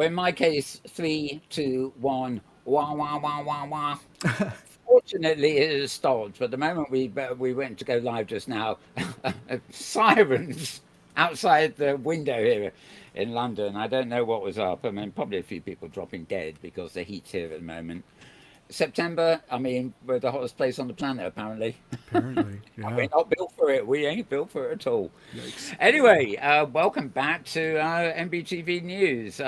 or in my case, three, two, one, wah wah wah wah wah. Fortunately, it has stopped. But the moment we went to go live just now, sirens outside the window here in London. I don't know what was up. I mean, probably a few people dropping dead because the heat's here at the moment. September, I mean, we're the hottest place on the planet, apparently. Apparently, We're yeah. not built for it. We ain't built for it at all. Yikes. Anyway, welcome back to MBTV News.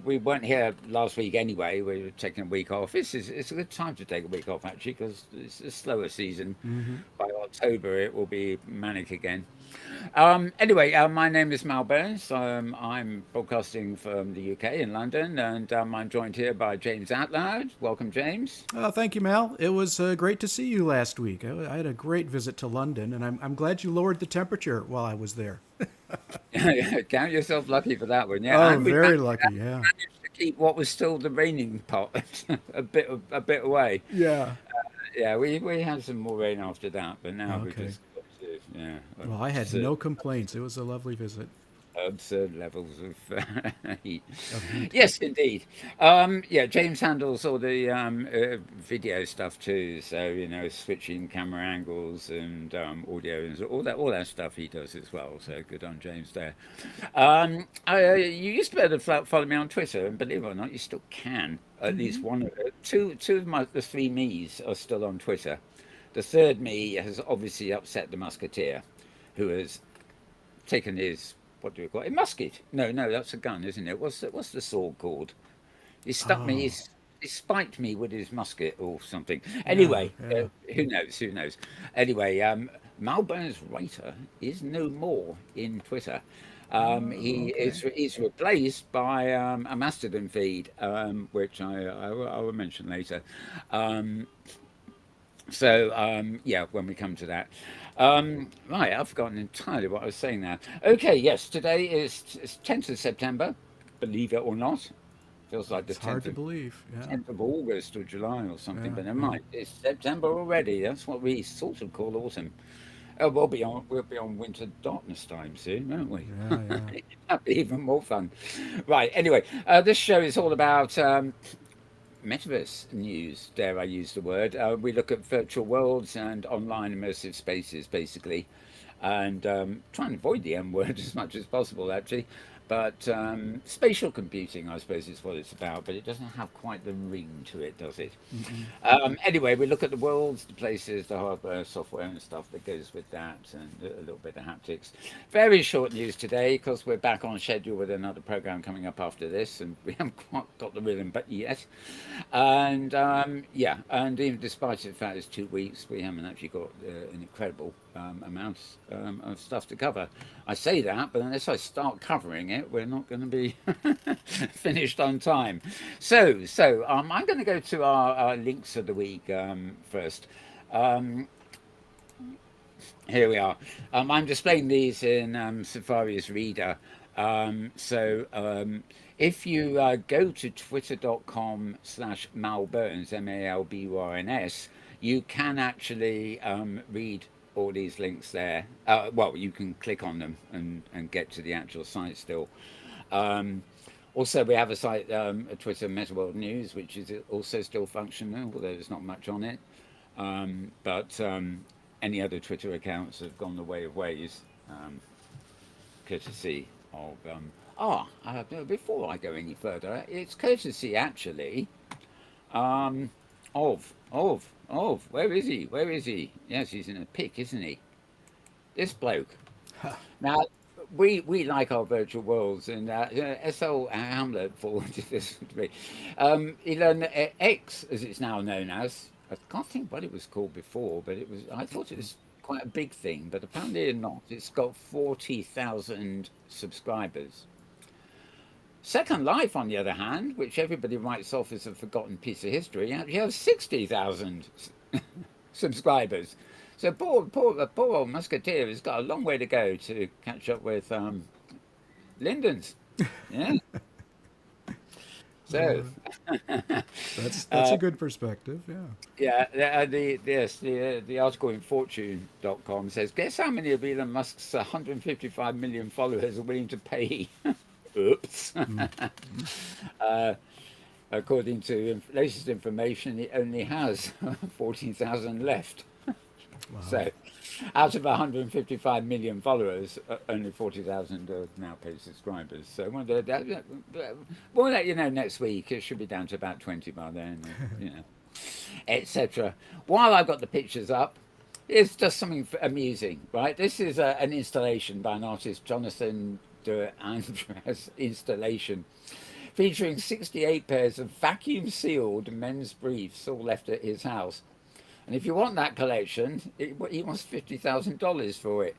We weren't here last week anyway. We were taking a week off. It's a good time to take a week off actually because it's a slower season. Hmm. By October, it will be manic again. Anyway, my name is Mal Burns. I'm broadcasting from the UK in London, and I'm joined here by James Atloud. Welcome, James. Thank you, Mal. It was great to see you last week. I had a great visit to London, and I'm glad you lowered the temperature while I was there. Count yourself lucky for that one, yeah. Oh, And very lucky. Yeah. managed to keep what was still the raining part a bit away. Yeah. Yeah, we had some more rain after that, but now we Okay. just got to yeah Well, I had absurd, no complaints. It was a lovely visit absurd levels of heat. of heat. Yes, indeed. Yeah, James handles all the video stuff too. So switching camera angles and audio and all that stuff he does as well. So good on James there. You used to be able to follow me on Twitter, and believe it or not, you still can. At least one, two of the three me's are still on Twitter. The third me has obviously upset the musketeer, who has taken his what do we call it? A musket? No, no, that's a gun, isn't it? What's the sword called? He stuck me. Oh, He spiked me with his musket or something. yeah, Anyway, yeah. who knows? Who knows? Anyway, Mal Burns Writer is no more in Twitter. Oh, He okay. is replaced by a Mastodon feed, which I will mention later. Um, yeah, when we come to that. Right, I've forgotten entirely what I was saying now. Okay, yes, today is 10th of September, believe it or not. Feels like the It's 10th hard to of believe. Yeah, 10th of August or July or something, yeah, but never yeah, mind. It's September already. That's what we sort of call autumn. Oh, we'll be on winter darkness time soon, won't we? yeah, yeah. That'd be even more fun. Right. Anyway, this show is all about metaverse news, dare I use the word. We look at virtual worlds and online immersive spaces, basically, and try and avoid the M word as much as possible, actually. But spatial computing, I suppose, is what it's about, but it doesn't have quite the ring to it, does it? Mm-mm. Anyway, we look at the worlds, the places, the hardware, software, and stuff that goes with that, and a little bit of haptics. Very short news today because we're back on schedule with another program coming up after this, and we haven't quite got the rhythm but yet. And yeah, and even despite the fact it's 2 weeks, we haven't actually got an incredible amount of stuff to cover. I say that, but unless I start covering it, we're not going to be finished on time. I'm going to go to our links of the week first. Um, Here we are. I'm displaying these in Safari's Reader. If you go to twitter.com/malburns, MALBURNS, you can actually read all these links there. Well, you can click on them and get to the actual site still. Um, Also, we have a site, a Twitter Meta World News, which is also still functional, although there's not much on it. But any other Twitter accounts have gone the way of ways, courtesy of. Before I go any further, it's courtesy actually where is he? Where is he? Yes, he's in a pic, isn't he? This bloke. Now, we like our virtual worlds, and SL Hamlet forwarded this to me. Elon X, as it's now known as, I can't think what it was called before, but it was. I thought it was quite a big thing, but apparently not. It's got 40,000 subscribers. Second Life, on the other hand, which everybody writes off as a forgotten piece of history, actually has 60,000 subscribers. So poor old Musketeer has got a long way to go to catch up with Lyndon's. Yeah. So, Uh, that's a uh, good perspective. Yeah. yeah, the article in Fortune.com says, guess how many of Elon Musk's 155 million followers are willing to pay Oops. uh, according to latest information, it only has 14,000 left. Wow. So, out of 155 million followers, only 40,000 are now paid subscribers. So, we'll let you know next week. It should be down to about 20 by then, etc. While I've got the pictures up, it's just something amusing, right? This is an installation by an artist, Jonathan de Andres installation, featuring 68 pairs of vacuum-sealed men's briefs, all left at his house. And if you want that collection, he wants $50,000 for it.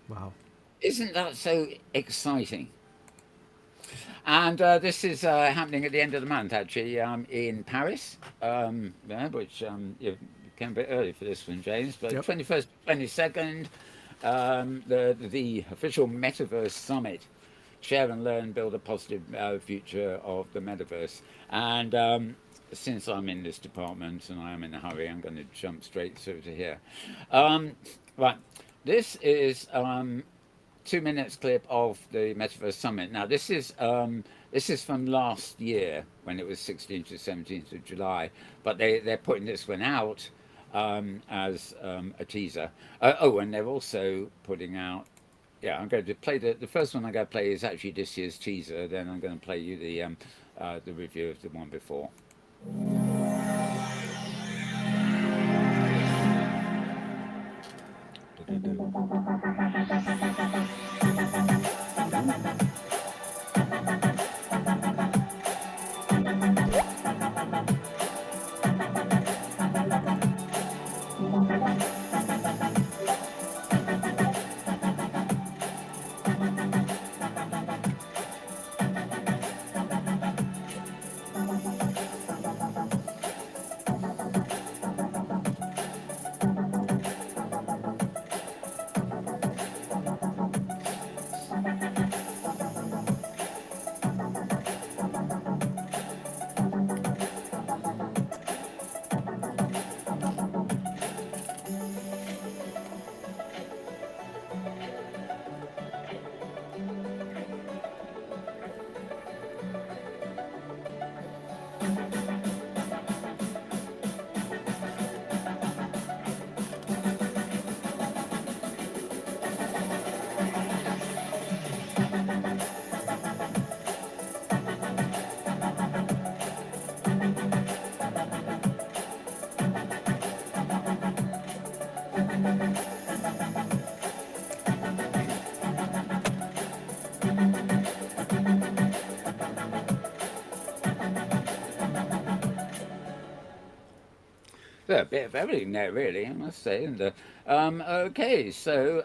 Wow. Isn't that so exciting? And this is happening at the end of the month, actually, in Paris, which you came a bit early for this one, James, but Yep. 21st, 22nd, the official Metaverse Summit. Share and learn, build a positive future of the metaverse. And since I'm in this department and I am in a hurry, I'm going to jump straight through to here. Right, this is 2 minutes clip of the Metaverse Summit. Now, this is from last year when it was 16th to 17th of July, but they're putting this one out as a teaser. And they're also putting out. Yeah, I'm going to play the first one I'm going to play is actually this year's teaser. Then I'm going to play you the review of the one before. Yeah, a bit of everything there, really, I must say. And okay, so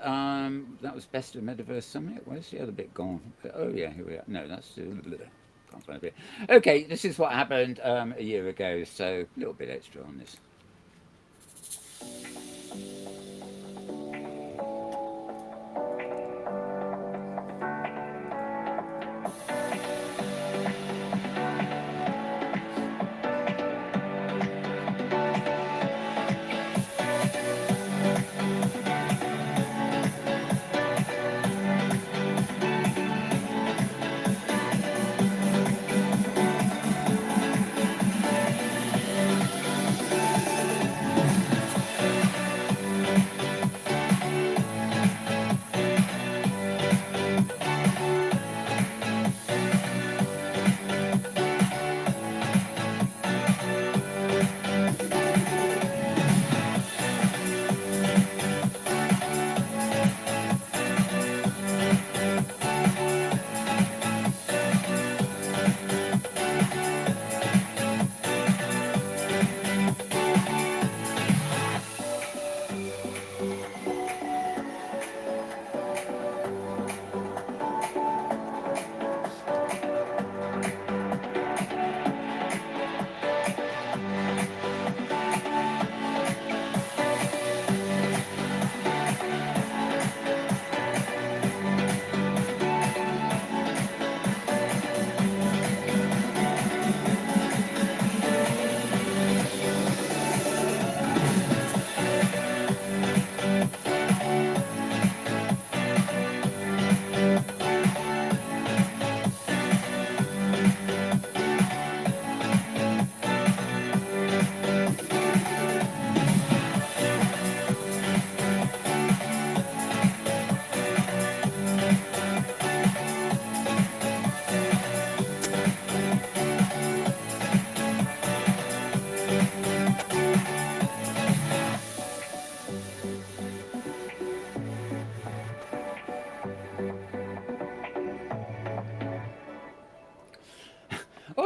that was Best of Metaverse Summit. Where's the other bit gone? Oh yeah, here we are. No, that's can't find a bit. Okay, this is what happened a year ago. So a little bit extra on this.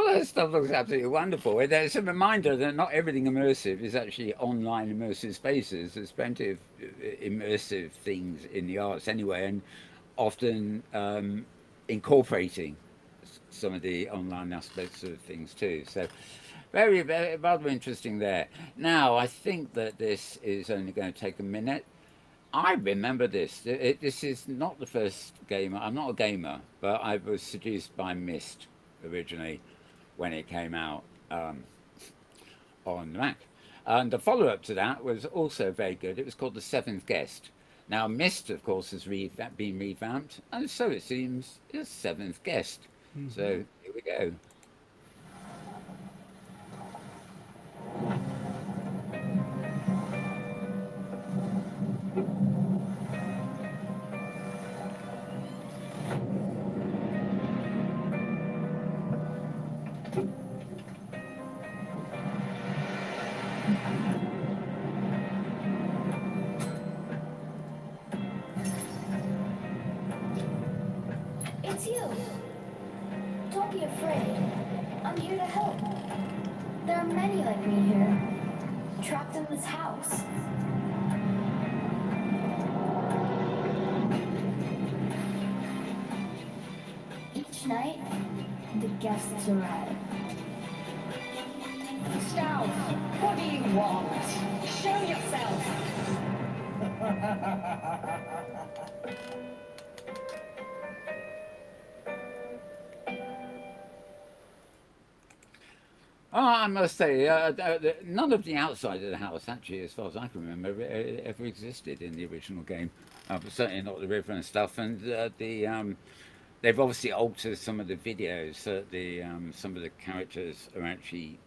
all that stuff looks absolutely wonderful. It's a reminder that not everything immersive is actually online immersive spaces. There's plenty of immersive things in the arts anyway, and often incorporating some of the online aspects of things too. So very, very rather interesting there. Now, I think that this is only going to take a minute. I remember this. This is not the first gamer. I'm not a gamer, but I was seduced by Myst originally when it came out on the Mac. And the follow up to that was also very good. It was called The Seventh Guest. Now, Myst, of course, has been revamped, and so it seems is Seventh Guest. So here we go. It's you. Don't be afraid. I'm here to help. There are many like me here, trapped in this house. Each night, the guests arrive. Stout, what do you want? Show yourself! Oh, I must say, none of the outside of the house, actually, as far as I can remember, ever existed in the original game. But certainly not the river and stuff. And they've obviously altered some of the videos so that some of the characters are actually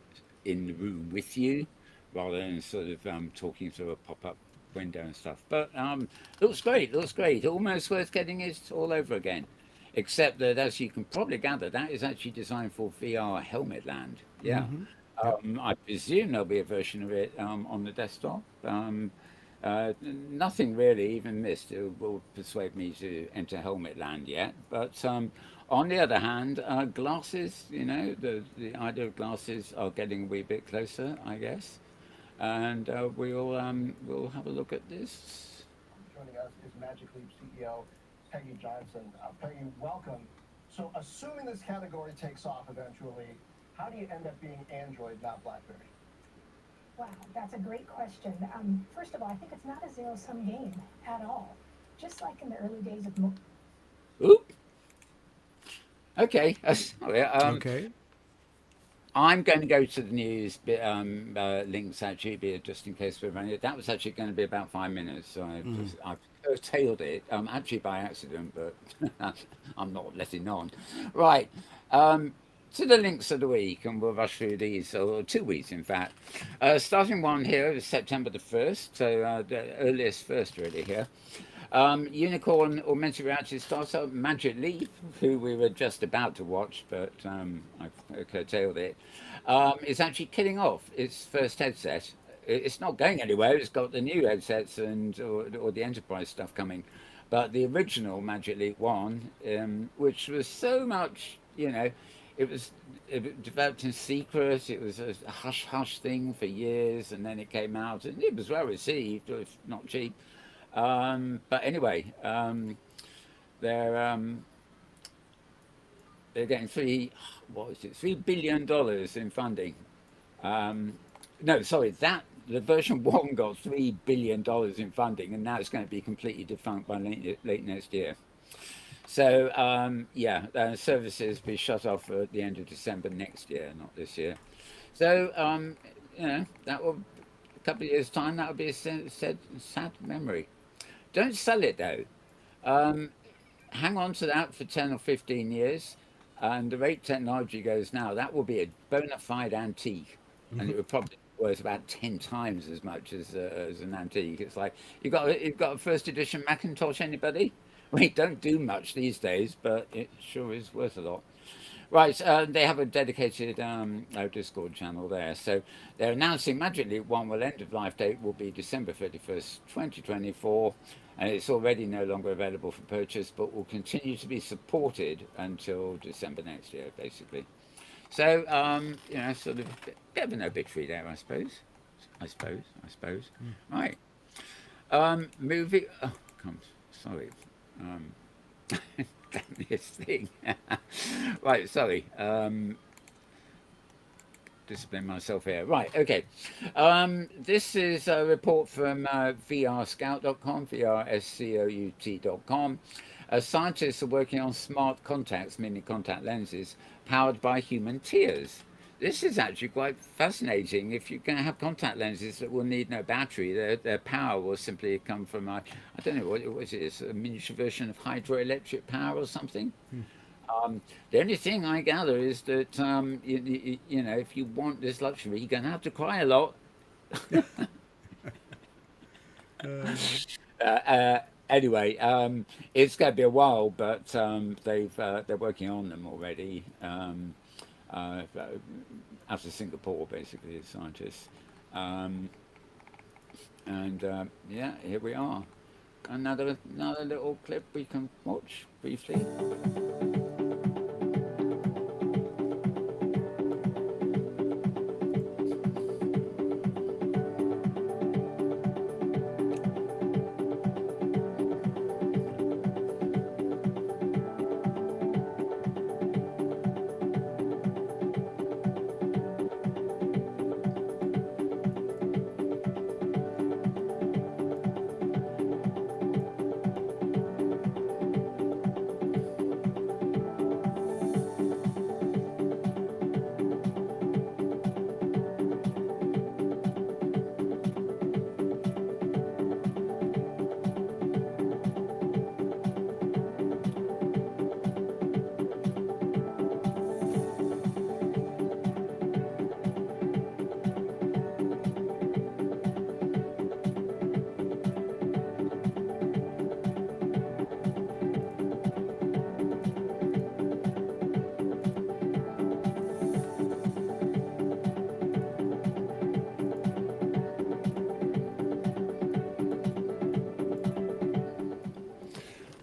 in the room with you, rather than sort of talking through a pop-up window and stuff. But looks great, looks great. Almost worth getting it all over again. Except that, as you can probably gather, that is actually designed for VR Helmet Land. Yeah. I presume there'll be a version of it on the desktop. Nothing really, even Myst, will persuade me to enter Helmet Land yet. But on the other hand, glasses, the idea of glasses are getting a wee bit closer, I guess. And we'll have a look at this. Joining us is Magic Leap CEO Peggy Johnson. Peggy, welcome. So assuming this category takes off eventually, how do you end up being Android, not BlackBerry? Wow, that's a great question. First of all, I think it's not a zero-sum game at all. Just like in the early days of... Oop. Okay. Okay. I'm going to go to the news links actually, just in case we're running it. That was actually going to be about 5 minutes, so I've curtailed it, actually by accident, but I'm not letting on. Right, to the links of the week, and we'll rush through these, or 2 weeks in fact. Starting one here is September the 1st, so the earliest first really here. Unicorn augmented reality startup Magic Leap, who we were just about to watch, but I curtailed it, is actually killing off its first headset. It's not going anywhere. It's got the new headsets and or the enterprise stuff coming, but the original Magic Leap 1, which was so much, it was developed in secret. It was a hush hush thing for years, and then it came out, and it was well received, if not cheap. But anyway, they're getting $3 billion in funding. No, sorry, the version 1 got $3 billion in funding, and now it's going to be completely defunct by late next year. So services will be shut off at the end of December next year, not this year. So that will, a couple of years' time, that will be a sad memory. Don't sell it though. Hang on to that for 10 or 15 years, and the rate technology goes now, that will be a bona fide antique, and it would probably be worth about 10 times as much as an antique. It's like you've got a first edition Macintosh, anybody? We don't do much these days, but it sure is worth a lot. Right, they have a dedicated Discord channel there. So they're announcing Magic Leap 1 will end of life date will be December 31st, 2024. And it's already no longer available for purchase, but will continue to be supported until December next year, basically. So, sort of a bit of an obituary there, I suppose. I suppose. Right. Movie. Oh, come. Sorry. Um, damn this thing. Right. Sorry. Discipline myself here. Right. Okay. This is a report from vrscout.com, vrscout.com. Scientists are working on smart contacts, meaning contact lenses, powered by human tears. This is actually quite fascinating. If you're going to have contact lenses that will need no battery, their power will simply come from, I don't know, what it is, a miniature version of hydroelectric power or something. The only thing I gather is that, if you want this luxury, you're going to have to cry a lot. Anyway, it's going to be a while, but they're working on them already. Out of Singapore, basically, the scientists. Yeah, here we are. Another little clip we can watch briefly.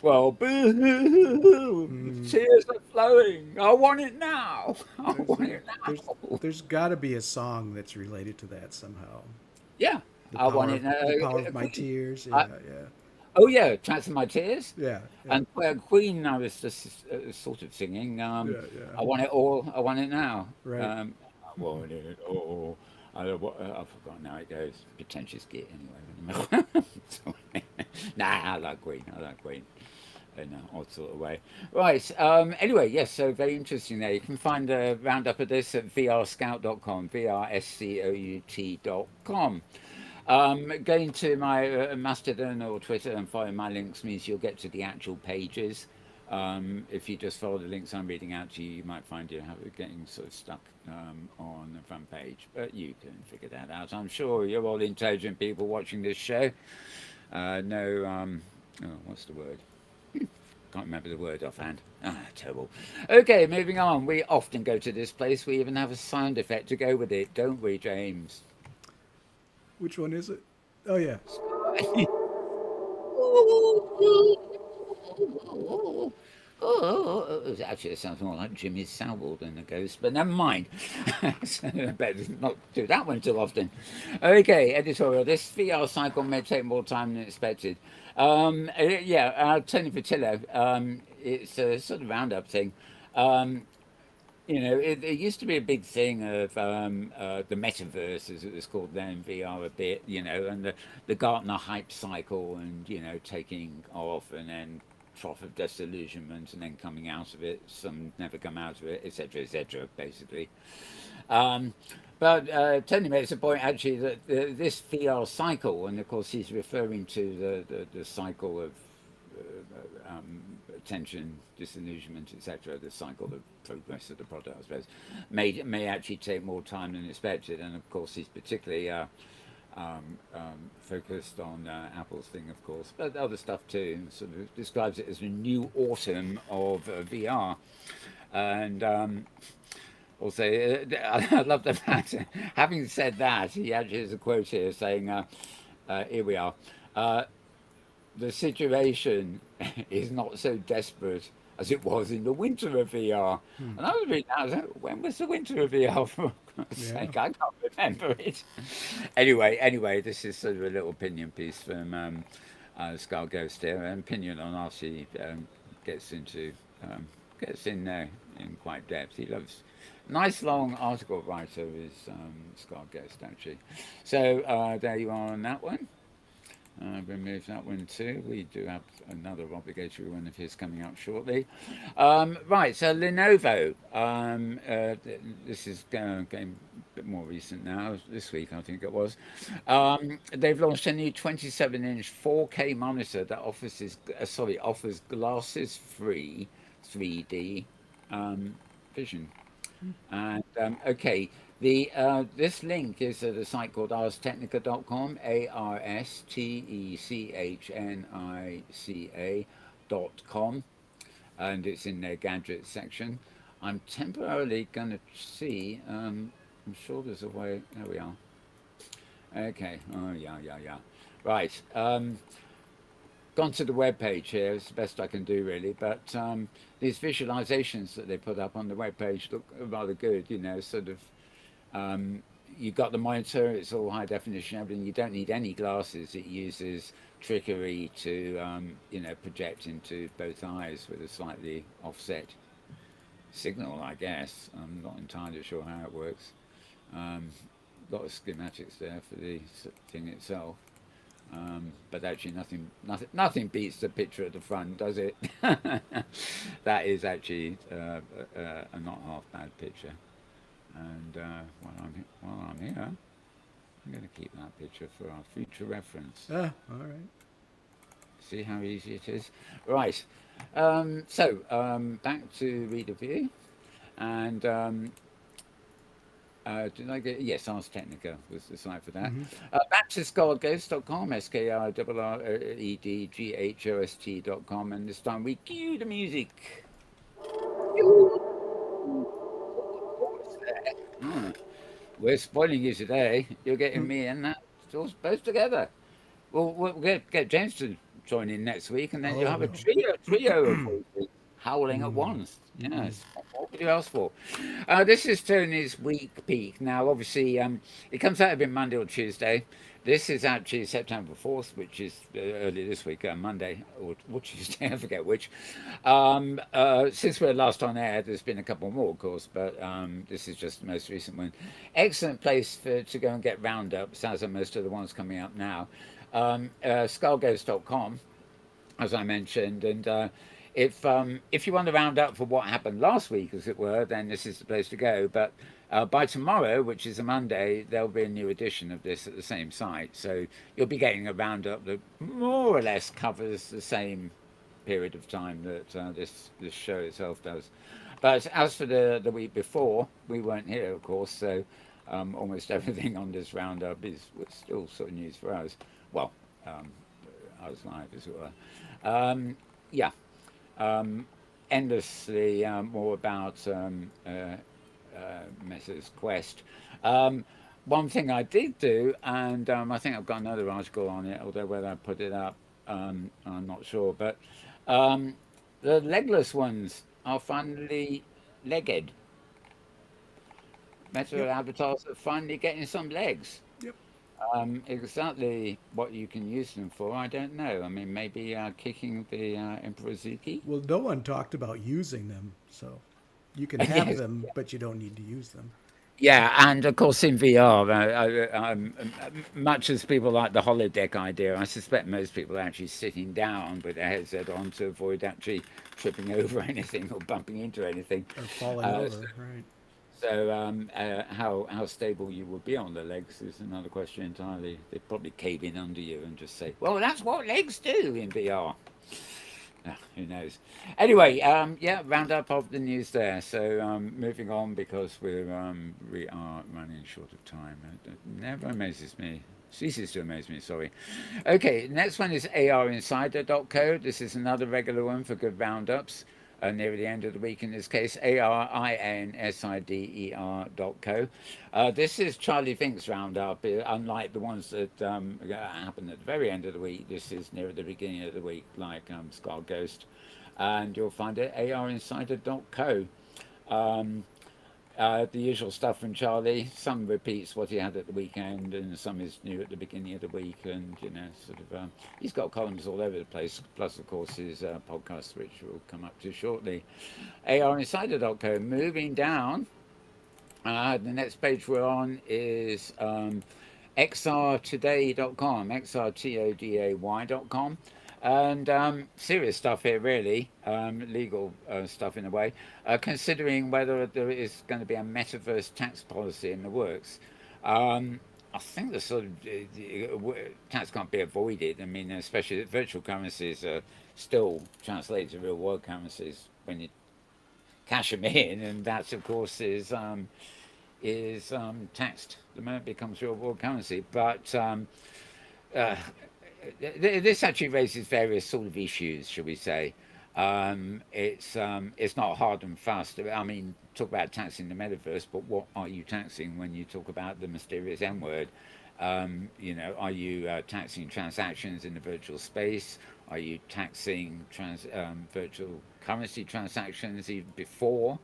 Well, boo-hoo-hoo-hoo. Tears are flowing. I want it now. I want it now. There's got to be a song that's related to that somehow. Yeah, I want it now. The power of my tears. I, Yeah. oh yeah, Chance of My Tears. Yeah. And Queen, I was just sort of singing. Yeah. I want it all. I want it now. Right. I want it all. I've forgotten how it goes. Pretentious git anyway. Nah, I like Queen. In an odd sort of way. Right. Anyway, yes, so very interesting there. You can find a roundup of this at vrscout.com, vrscout.com. Going to my Mastodon or Twitter and following my links means you'll get to the actual pages. If you just follow the links I'm reading out to you, you might find you're getting sort of stuck on the front page. But you can figure that out. I'm sure you're all intelligent people watching this show. What's the word? Can't remember the word offhand. Terrible. Okay, moving on. We often go to this place. We even have a sound effect to go with it, don't we, James? Which one is it? Oh yeah. Actually, it sounds more like Jimmy Savile than a ghost, but never mind. So I better not do that one too often. Okay, editorial. This VR cycle may take more time than expected. Tony Fertillo, it's a sort of roundup thing. It used to be a big thing of the metaverse, as it was called then, VR a bit, and the Gartner hype cycle and, taking off and then trough of disillusionment and then coming out of it. Some never come out of it, etc., basically. But Tony makes a point, actually, that this VR cycle, and of course he's referring to the cycle of attention, disillusionment, etc., the cycle of progress of the product, I suppose, may actually take more time than expected. And of course, he's particularly focused on Apple's thing, of course, but other stuff too. And sort of describes it as a new autumn of VR. And also, I love the fact, having said that, he actually has a quote here saying, here we are. The situation is not so desperate as it was in the winter of VR. And I was reading that, I was like, when was the winter of VR, for God's Yeah. sake? I can't remember it. Anyway, this is sort of a little opinion piece from Skull Ghost here. An opinion on RC gets into gets in there in quite depth. He loves nice long article writer is Skull Ghost actually. So there you are on that one. Remove that one too. We do have another obligatory one of his coming up shortly. Right, so Lenovo. This is getting a bit more recent now. This week, I think it was. They've launched a new 27-inch 4K monitor that offers glasses-free 3D vision. And okay, this link is at a site called arstechnica.com, arstechnica.com, and it's in their gadgets section. I'm temporarily going to see. I'm sure there's a way. There we are. Okay. Oh yeah. Right. Gone to the web page here. It's the best I can do, really. But these visualizations that they put up on the web page look rather good. You know, sort of. You got the monitor. It's all high definition. Everything. You don't need any glasses. It uses trickery to, project into both eyes with a slightly offset signal, I guess. I'm not entirely sure how it works. A lot of schematics there for the thing itself. But actually nothing beats the picture at the front, does it? That is actually a not half bad picture. And while I'm here, I'm going to keep that picture for our future reference. All right. See how easy it is? Right. So back to reader view. And did I get? Yes, Ars Technica was the site for that. Back to scaredghost.com, SKRREDGHOST.com, and this time we cue the music. We're spoiling you today. You're getting me and that all both together. Well, we'll get James to join in next week, and then you'll have a trio of voices howling at once. Yes. What could you ask for? This is Tony's week peak. Now, obviously, it comes out every Monday or Tuesday. This is actually September 4th, which is early this week, Monday or Tuesday, I forget which. Since we're last on air, there's been a couple more, of course, but this is just the most recent one. Excellent place to go and get roundups, as are most of the ones coming up now. Skullghost.com, as I mentioned, and if you want to round up for what happened last week, as it were, then this is the place to go. But by tomorrow, which is a Monday, there'll be a new edition of this at the same site. So you'll be getting a roundup that more or less covers the same period of time that this show itself does. But as for the week before, we weren't here, of course, so almost everything on this roundup was still sort of news for us. Well, I was live, as it were. Endlessly more about Messrs. Quest. One thing I did do, and I think I've got another article on it, although whether I put it up, I'm not sure. But the legless ones are finally legged. Meta avatars are finally getting some legs. Exactly what you can use them for, I don't know. I mean, maybe kicking the Emperor Zuki. Well, no one talked about using them, so you can have them, but you don't need to use them. Yeah, and of course in VR, much as people like the holodeck idea, I suspect most people are actually sitting down with their headset on to avoid actually tripping over anything or bumping into anything. Or falling over, right. So how stable you will be on the legs is another question entirely. They'd probably cave in under you and just say, well, that's what legs do in VR. Who knows? Anyway, roundup of the news there. So moving on, because we are running short of time. It never amazes me. Ceases to amaze me, sorry. Okay, next one is arinsider.co. This is another regular one for good roundups. Near the end of the week in this case, ARINSIDER.co. This is Charlie Fink's roundup. Unlike the ones that happen at the very end of the week, this is near the beginning of the week, like Skull Ghost. and you'll find it arinsider.co. Um, the usual stuff from Charlie. Some repeats what he had at the weekend, and some is new at the beginning of the week. And sort of, he's got columns all over the place. Plus, of course, his podcast, which we'll come up to shortly. arinsider.co. Moving down, the next page we're on is xrtoday.com, xrtoday.com. And serious stuff here, really, legal stuff in a way, considering whether there is going to be a metaverse tax policy in the works. I think the sort of tax can't be avoided. I mean, especially that virtual currencies are still translated to real world currencies when you cash them in, and that, of course, is taxed the moment it becomes real world currency. But this actually raises various sort of issues, shall we say. It's not hard and fast. I mean, talk about taxing the metaverse, but what are you taxing when you talk about the mysterious M word? Are you taxing transactions in the virtual space? Are you taxing virtual currency transactions even before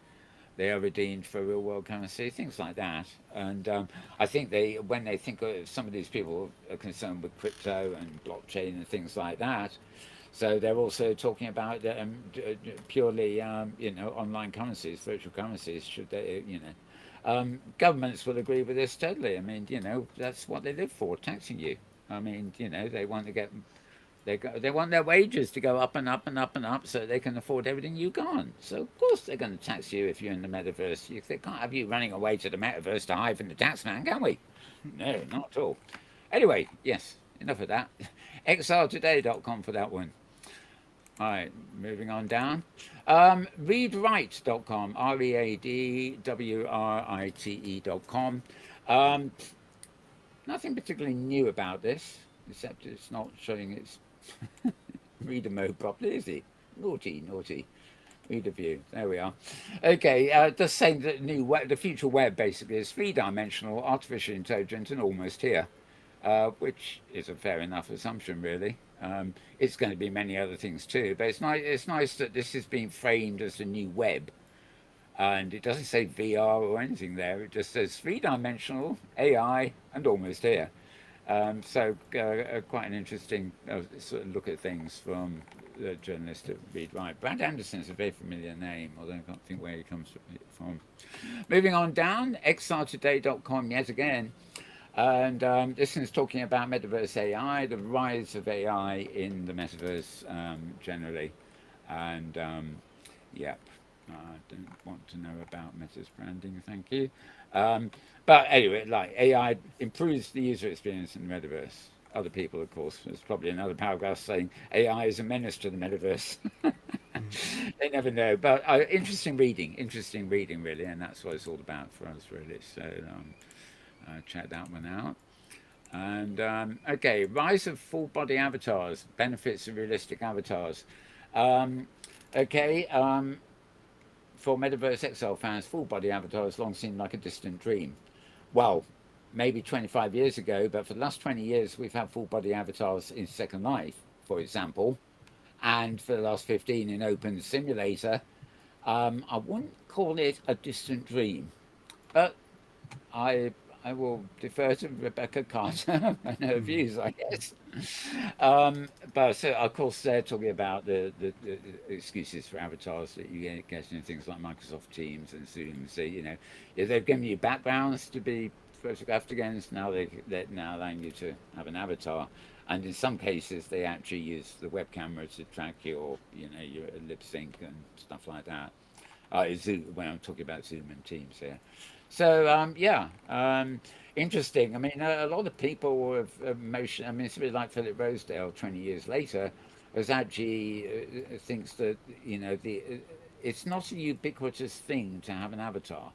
they are redeemed for real world currency? Things like that. And I think when they think of, some of these people are concerned with crypto and blockchain and things like that. So they're also talking about purely, online currencies, virtual currencies. Should they, governments will agree with this totally. I mean, that's what they live for, taxing you. I mean, they want to get, they want their wages to go up and up and up and up so they can afford everything you can't. So of course they're going to tax you if you're in the metaverse. They can't have you running away to the metaverse to hide from the tax man, can we? No, not at all. Anyway, yes, enough of that. xrtoday.com for that one. All right, moving on down. Readwrite.com, readwrite.com. Nothing particularly new about this, except it's not showing its reader mode properly, is it? Naughty, naughty. Reader view. There we are. Okay, just saying that the future web basically is three-dimensional, artificial intelligence, and almost here, which is a fair enough assumption, really. It's going to be many other things too, but it's nice. It's nice that this is being framed as the new web, and it doesn't say VR or anything there. It just says three-dimensional AI and almost here. So quite an interesting sort of look at things from the journalist at Read Write. Brad Anderson is a very familiar name, although I can't think where he comes from. Moving on down, xrtoday.com yet again. And this is talking about metaverse AI, the rise of AI in the metaverse generally. And yep, I don't want to know about Meta's branding, thank you. But anyway, like AI improves the user experience in the metaverse. Other people, of course, there's probably another paragraph saying AI is a menace to the metaverse. They never know. But interesting reading, really. And that's what it's all about for us, really. So check that one out. And okay, rise of full body avatars, benefits of realistic avatars. For Metaverse XL fans, full body avatars long seemed like a distant dream. Well, maybe 25 years ago, but for the last 20 years, we've had full body avatars in Second Life, for example, and for the last 15 in Open Simulator. I wouldn't call it a distant dream, but I will defer to Rebecca Carter and her views, I guess. But so, of course, they're talking about the excuses for avatars that you get in things like Microsoft Teams and Zoom. So, if they've given you backgrounds to be photographed against, now they're now allowing you to have an avatar. And in some cases, they actually use the web camera to track your lip sync and stuff like that. Zoom, when I'm talking about Zoom and Teams here. So, interesting. I mean, a lot of people have emotion. I mean, it's a bit like Philip Rosedale 20 years later, has actually thinks that, it's not a ubiquitous thing to have an avatar.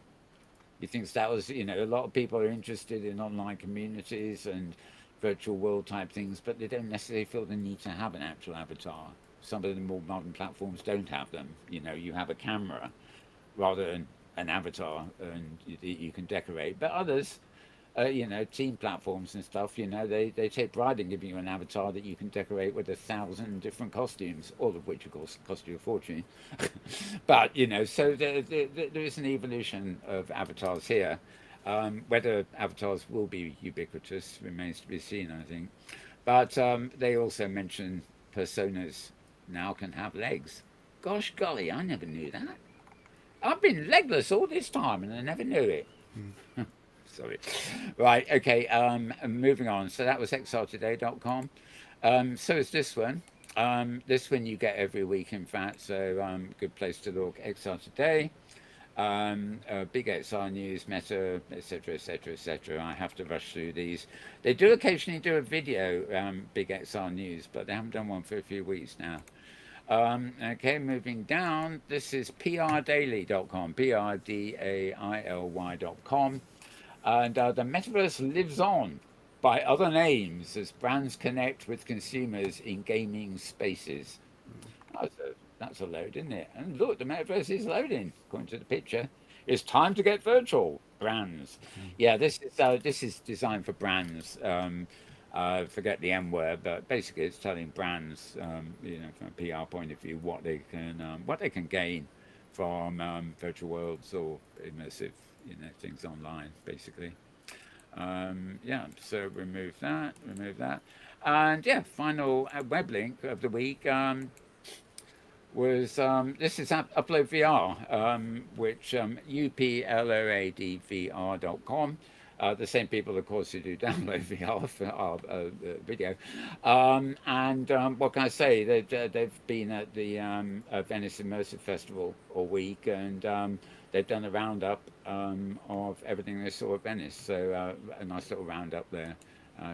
He thinks that was, a lot of people are interested in online communities and virtual world type things, but they don't necessarily feel the need to have an actual avatar. Some of the more modern platforms don't have them. You have a camera rather than an avatar and you can decorate, but others team platforms and stuff, they take pride in giving you an avatar that you can decorate with 1,000 different costumes, all of which, of course, cost you a fortune. But, so there is an evolution of avatars here. Whether avatars will be ubiquitous remains to be seen, I think. But they also mention personas now can have legs. Gosh golly, I never knew that. I've been legless all this time and I never knew it. Sorry. Right, okay, moving on. So that was xrtoday.com. So is this one. This one you get every week, in fact, so good place to look. XR Today, Big XR News, Meta, etc., etc., etc. I have to rush through these. They do occasionally do a video, Big XR News, but they haven't done one for a few weeks now. Okay, moving down, this is prdaily.com, prdaily.com. And the metaverse lives on by other names as brands connect with consumers in gaming spaces. That's a load, isn't it? And look, the metaverse is loading, according to the picture. It's time to get virtual. Brands. Yeah, this is designed for brands. Forget the M word, but basically it's telling brands, from a PR point of view, what they can gain from virtual worlds or immersive, things online, basically. So remove that, and final web link of the week was this is Upload VR, which uploadvr.com. The same people, of course, who do download VR for our video. And what can I say? They've been at the Venice Immersive Festival all week, and they've done a roundup of everything they saw at Venice. So a nice little roundup there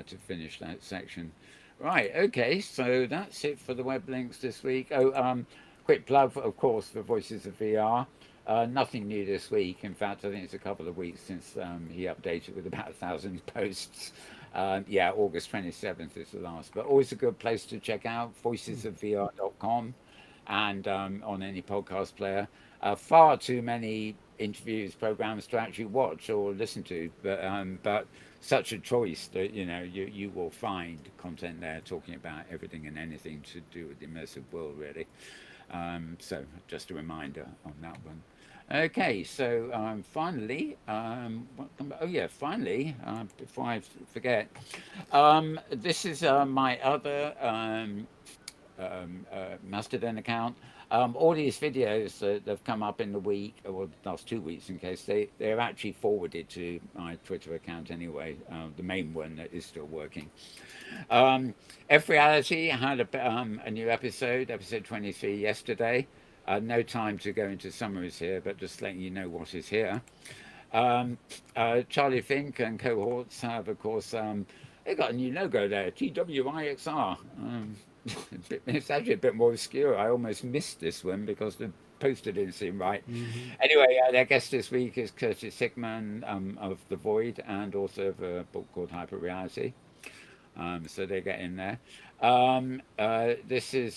to finish that section. Right, okay, so that's it for the web links this week. Quick plug, of course, for Voices of VR. Nothing new this week. In fact, I think it's a couple of weeks since he updated with about 1,000 posts. August 27th is the last. But always a good place to check out, voicesofvr.com, and on any podcast player. Far too many interviews, programs to actually watch or listen to, but such a choice that you will find content there talking about everything and anything to do with the immersive world, really. So just a reminder on that one. Okay, so finally, before I forget, this is my other Mastodon account. All these videos that have come up in the week, or the last 2 weeks in case, they're actually forwarded to my Twitter account anyway, the main one that is still working. F Reality had a new episode 23 yesterday. No time to go into summaries here, but just letting you know what is here. Charlie Fink and cohorts have, of course, they got a new logo there, TWIXR. It's actually a bit more obscure. I almost missed this one because the poster didn't seem right. Anyway, their guest this week is Curtis Hickman of The Void and author of a book called Hyper Reality. So they get in there. This is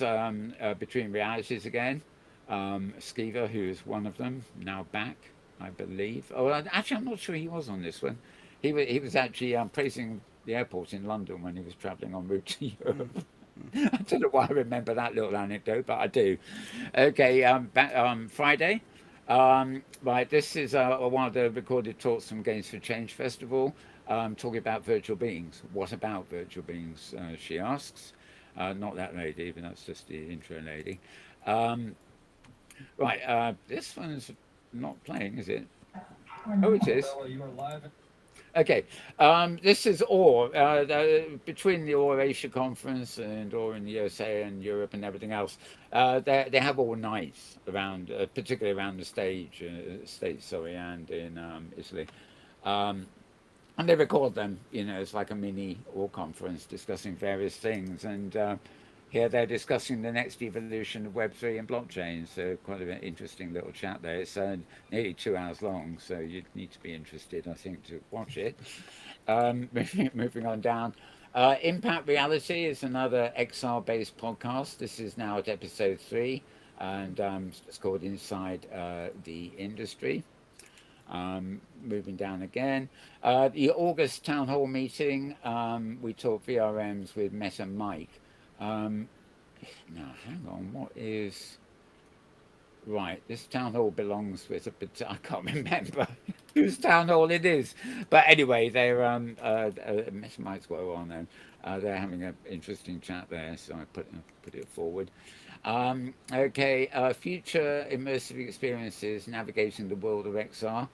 Between Realities again. Skiva, who is one of them, now back, I believe. Oh, actually, I'm not sure he was on this one. He was actually praising the airport in London when he was travelling en route to Europe. I don't know why I remember that little anecdote, but I do. Okay, Friday. Right, this is one of the recorded talks from Games for Change Festival, talking about virtual beings. What about virtual beings, she asks. Not that lady, but that's just the intro lady. Right, this one's not playing, is it? Oh, it is. Okay, this is OR, between the OR Asia conference and OR in the USA and Europe and everything else. They have all nights around, particularly around the States, and in Italy. And they record them, it's like a mini OR conference discussing various things. And here they're discussing the next evolution of Web3 and blockchain. So quite an interesting little chat there. It's nearly 2 hours long, so you'd need to be interested, I think, to watch it. Moving on down. Impact Reality is another XR-based podcast. This is now at episode 3, and it's called Inside the Industry. Moving down again. The August town hall meeting, we talked VRMs with Meta Mike. Now, hang on, what is... Right, this town hall belongs with I can't remember whose town hall it is. But anyway, they're, Meta Mike's well known. They're having an interesting chat there, so I put it forward. Okay, future immersive experiences navigating the world of XR.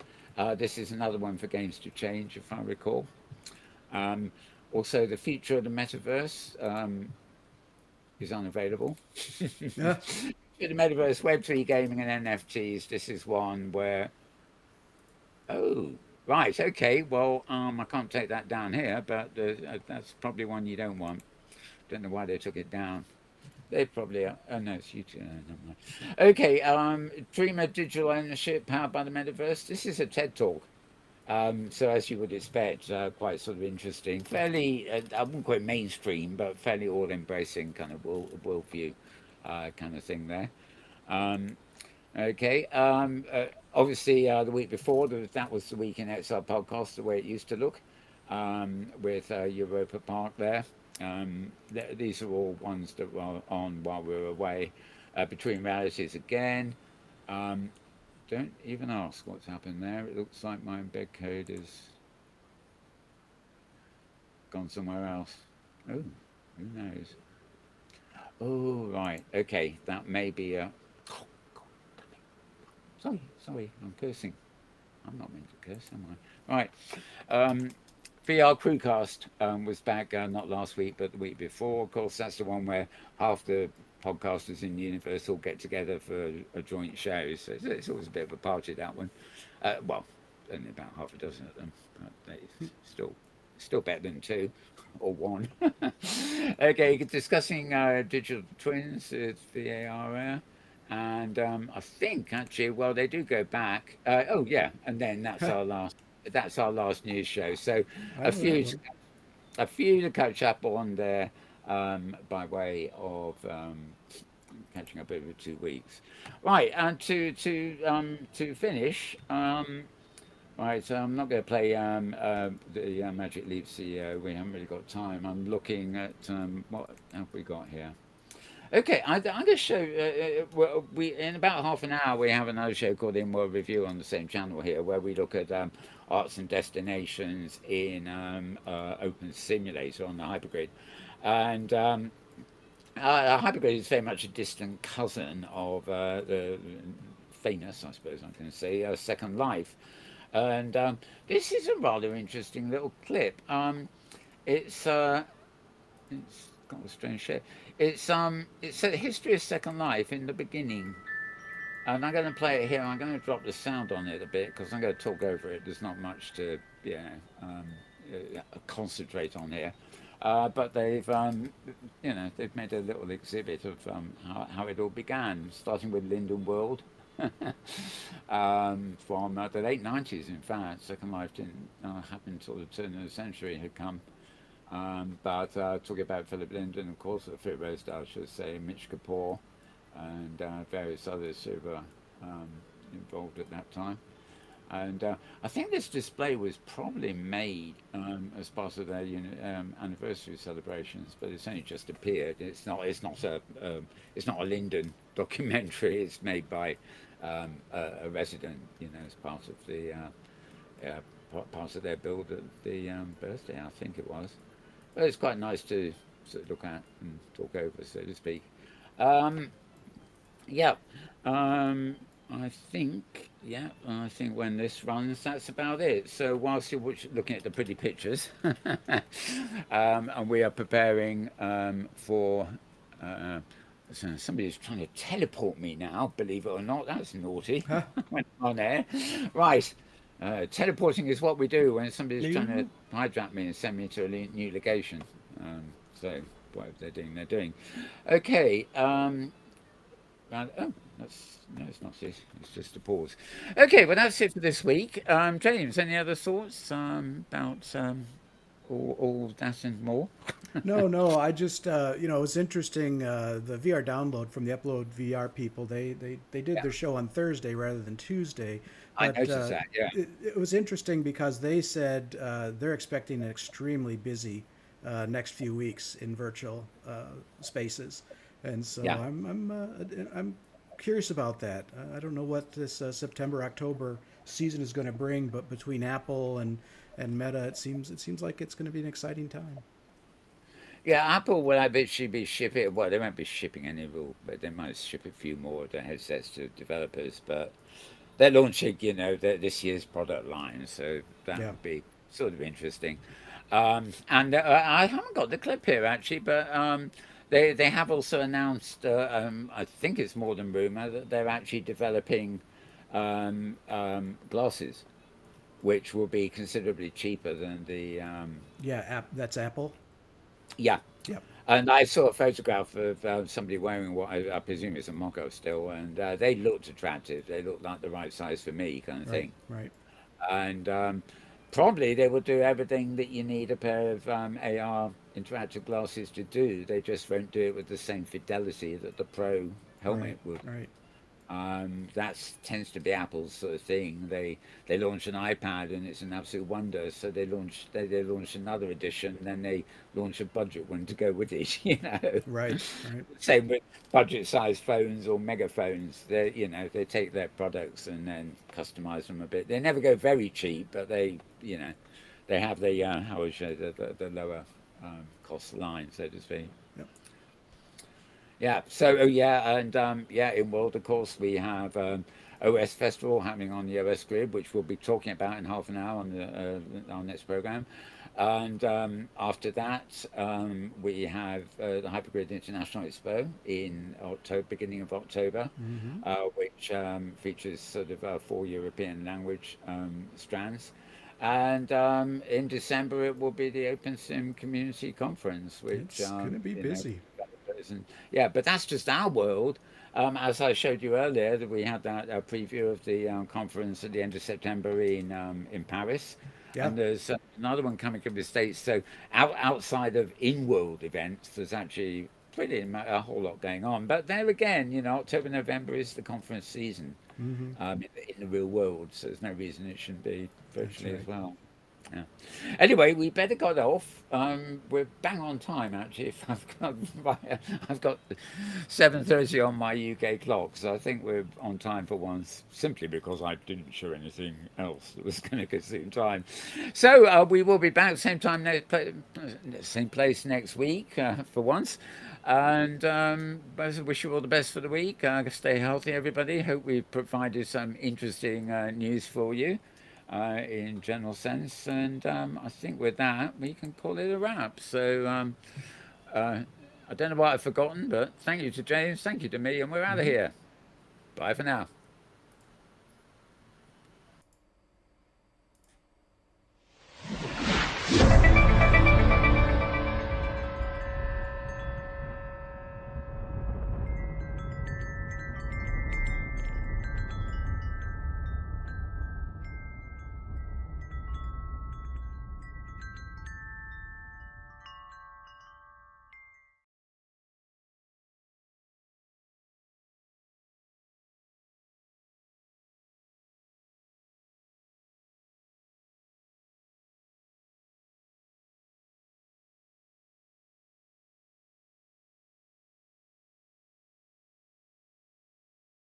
This is another one for Games to Change, if I recall. Also, the future of the metaverse is unavailable. Yeah. The metaverse, Web3 gaming, and NFTs. This is one where... Oh, right, okay. Well, I can't take that down here, but that's probably one you don't want. Don't know why they took it down. They probably are. Oh no, it's YouTube. Never mind. Okay, Dreamer Digital Ownership Powered by the Metaverse. This is a TED Talk. So as you would expect, quite sort of interesting. Fairly, I wouldn't call it mainstream, but fairly all-embracing kind of worldview kind of thing there. Okay, obviously the week before, that was the Week in XR podcast, the way it used to look, with Europa Park there. These are all ones that were on while we were away. Between Realities again. Don't even ask what's happened there. It looks like my embed code is gone somewhere else. Oh, who knows? Oh, right. Okay, that may be a... Sorry, I'm cursing. I'm not meant to curse, am I? Right. VR Crewcast was back not last week, but the week before. Of course, that's the one where half the podcasters in the universe all get together for a joint show. So it's always a bit of a party, that one. Well, only about half a dozen of them, but still better than two or one. Okay, discussing digital twins, it's VAR. And I think actually, well, they do go back. Oh yeah, and then that's our last news show. So a few to catch up on there by way of catching up over 2 weeks. Right, and to finish. Right, so I'm not going to play the Magic Leap CEO. We haven't really got time. I'm looking at what have we got here. Okay, I'm going to show. We in about half an hour we have another show called In World Review on the same channel here, where we look at arts and destinations in Open Simulator on the Hypergrid, and Hypergrid is very much a distant cousin of the famous, I suppose I'm going to say, Second Life, and this is a rather interesting little clip. It's got a strange shape. It's a history of Second Life in the beginning, and I'm going to play it here. I'm going to drop the sound on it a bit because I'm going to talk over it. There's not much to concentrate on here, but they've they've made a little exhibit of how it all began, starting with Linden World. From the late 90s, in fact. Second Life didn't happen until the turn of the century had come. But talking about Philip Linden, of course, Philip Rosedale, I should say, Mitch Kapoor, and various others who were involved at that time. And I think this display was probably made as part of their anniversary celebrations, but it's only just appeared. It's not a Linden documentary. It's made by a resident, as part of the part of their build at the birthday, I think it was. But it's quite nice to sort of look at and talk over, so to speak. I think when this runs, that's about it. So whilst you're looking at the pretty pictures, and we are preparing for... so somebody's trying to teleport me now, believe it or not. That's naughty. Went on there. Right. Teleporting is what we do when somebody's trying to hijack me and send me to a new location. So whatever they're doing. Okay. It's not it. It's just a pause. Okay, well that's it for this week. James, any other thoughts about all that and more? No, no. I just, you know, it was interesting. The VR download from the Upload VR people. They did Yeah, their show on Thursday rather than Tuesday, I but noticed that. Yeah, it was interesting because they said they're expecting an extremely busy next few weeks in virtual spaces, and so yeah. I'm curious about that. I don't know what this September October season is going to bring, but between Apple and Meta, it seems like it's going to be an exciting time. Yeah, Apple will eventually be shipping. Well, they won't be shipping any real, but they might ship a few more of the headsets to developers. But they're launching, this year's product line, so that Yeah. would be sort of interesting. And I haven't got the clip here actually, but they have also announced. I think it's more than rumor that they're actually developing glasses, which will be considerably cheaper than the Yeah, that's Apple. yeah. Yep. And I saw a photograph of somebody wearing what I presume is a mock-up still, and they looked attractive. They looked like the right size for me, kind of Right. thing. Right. And probably they will do everything that you need a pair of AR interactive glasses to do. They just won't do it with the same fidelity that the Pro Right. helmet would. Right. That tends to be Apple's sort of thing. They launch an iPad and it's an absolute wonder. So they launch another edition, and then they launch a budget one to go with it. Right. Right. Same with budget-sized phones or mega phones. They take their products and then customize them a bit. They never go very cheap, but they have the how would you say the lower cost line, so to speak. Yep. Yeah. So yeah, and yeah, in World, of course, we have OS Festival happening on the OS Grid, which we'll be talking about in half an hour on our next program. And after that, we have the Hypergrid International Expo in October, beginning of October, Mm-hmm. which features sort of 4 European language strands. And in December, it will be the OpenSim Community Conference, which It's gonna be busy. developers and yeah, but that's just our world. As I showed you earlier, that we had that preview of the conference at the end of September in Paris, Yeah. and there's another one coming from the States. So outside of in-world events, there's actually a whole lot going on. But there again, October, November is the conference season Mm-hmm. in the real world, so there's no reason it shouldn't be That's virtually as right. well. Yeah. Anyway, we better get off. We're bang on time actually. If I've got 7:30 on my UK clock, so I think we're on time for once. Simply because I didn't show anything else that was going to consume time. So we will be back same time, same place next week for once. And I wish you all the best for the week. Stay healthy, everybody. Hope we've provided some interesting news for you in general sense. And I think with that, we can call it a wrap. So I don't know what I've forgotten, but thank you to James, thank you to me, and we're out of Mm-hmm. here. Bye for now.